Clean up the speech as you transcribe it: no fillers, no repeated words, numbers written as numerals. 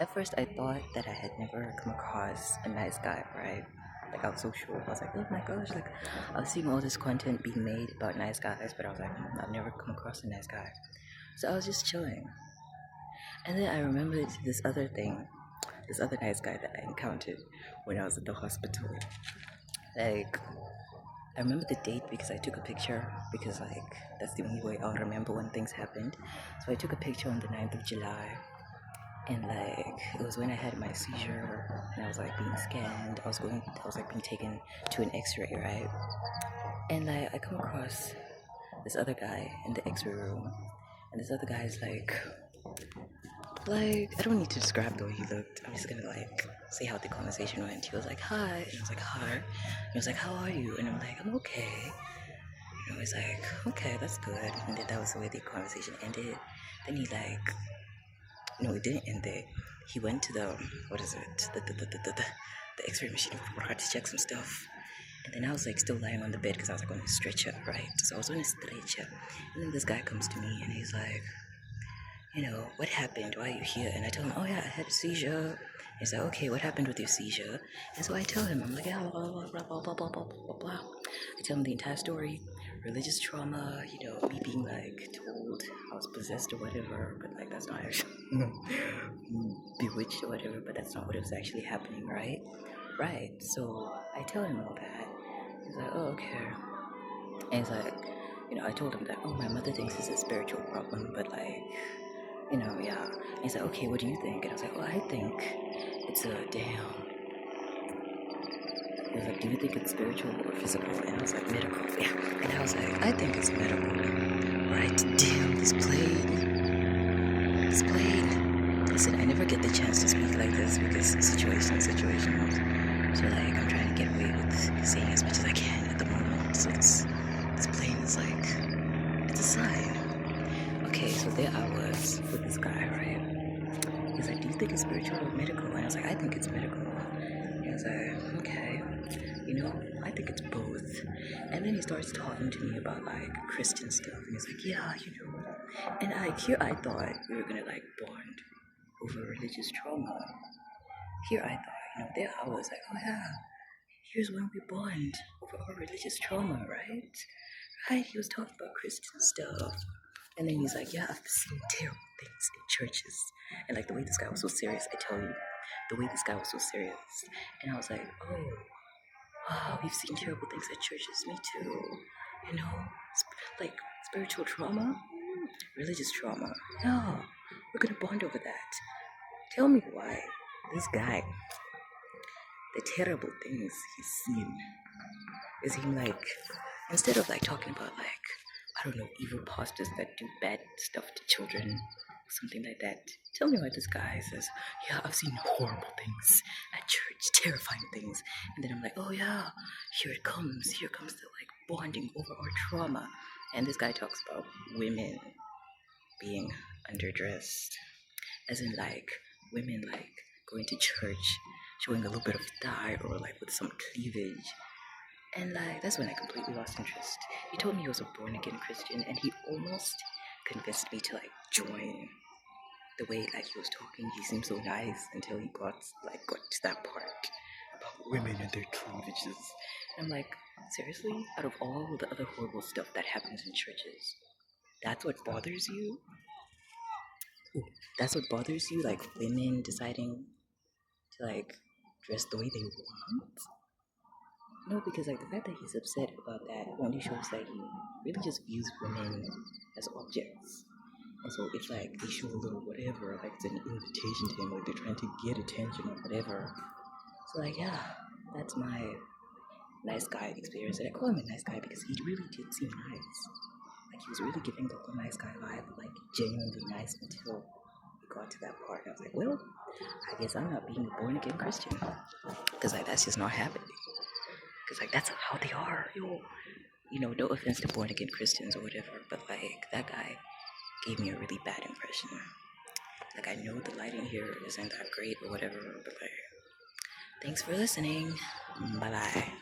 At first, I thought that I had never come across a nice guy, right? Like, I was so sure. I was like, oh my gosh, like, I was seeing all this content being made about nice guys, but I was like, I've never come across a nice guy. So I was just chilling. And then I remembered this other nice guy that I encountered when I was at the hospital. Like, I remember the date because I took a picture, because, like, that's the only way I'll remember when things happened. So I took a picture on the 9th of July. And like it was when I had my seizure and I was like being scanned. I was like being taken to an X-ray, right? And like I come across this other guy in the X-ray room, and this other guy is like I don't need to describe the way he looked. I'm just gonna like say how the conversation went. He was like, "Hi," and I was like, "Hi." And he was like, "How are you?" And I'm like, "I'm okay." And I was like, "Okay, that's good." And then that was the way the conversation ended. Then he like No, it didn't end there. He went to what is it? The X-ray machine for her to check some stuff. And then I was like still lying on the bed because I was like on a stretcher, right? So I was on a stretcher. And then this guy comes to me and he's like, what happened? Why are you here? And I tell him, oh yeah, I had a seizure. He's like, okay, what happened with your seizure? And so I tell him, I'm like, yeah, blah, blah, blah, blah, blah, blah, blah, blah, blah. I tell him the entire story, religious trauma, me being like told I was possessed or whatever, but like that's not actually bewitched or whatever, but that's not what was actually happening, right? Right. So I tell him all that. He's like, oh, okay. And he's like, I told him that, oh, my mother thinks it's a spiritual problem, but like, yeah. And he's like, okay, what do you think? And I was like, well, I think it's a damn. He was like, do you think it's spiritual or physical? And I was like, medical. Yeah. And I was like, I think it's medical. Right? Damn, this plane. This plane. Listen, I never get the chance to speak like this because situations. So like, I'm trying to get away with saying as much as I can at the moment. So this plane is like, it's a sign. Okay, so there I was with this guy, right? He's like, do you think it's spiritual or medical? And I was like, I think it's medical. He was like, okay, I think it's both. And then he starts talking to me about like Christian stuff. And he's like, yeah, And I thought we were gonna like bond over religious trauma. Here I thought, there I was like, oh yeah, here's when we bond over our religious trauma, right? Right? He was talking about Christian stuff. And then he's like, yeah, I've seen terrible things in churches. And like the way this guy was so serious, I tell you, the way this guy was so serious. And I was like, oh, wow, we've seen terrible things at churches. Me too. Like spiritual trauma, religious trauma. No, we're gonna bond over that. Tell me why this guy, the terrible things he's seen, is he like, instead of like talking about like, I don't know, evil pastors that do bad stuff to children, something like that. Tell me why this guy says, yeah, I've seen horrible things at church, terrifying things. And then I'm like, oh yeah, here comes the like bonding over our trauma. And this guy talks about women being underdressed, as in like women like going to church, showing a little bit of thigh or like with some cleavage. And like that's when I completely lost interest. He told me he was a born again Christian and he almost convinced me to like join. The way like he was talking, he seemed so nice until he got to that part about women and their cleavages. And I'm like, seriously? Out of all the other horrible stuff that happens in churches, that's what bothers you? Ooh, that's what bothers you? Like women deciding to like dress the way they want? No, because like the fact that he's upset about that only shows that he really just views women as objects. And so it's like they show a little whatever, like it's an invitation to him, like they're trying to get attention or whatever. So like yeah, that's my nice guy experience. And I call him a nice guy because he really did seem nice. Like he was really giving the whole nice guy vibe, like genuinely nice until we got to that part. And I was like, well, I guess I'm not being a born again Christian. Because like that's just not happening. Because like that's how they are. No offense to born again Christians or whatever, but like that guy gave me a really bad impression. Like I know the lighting here isn't that great or whatever, but like thanks for listening. Bye bye.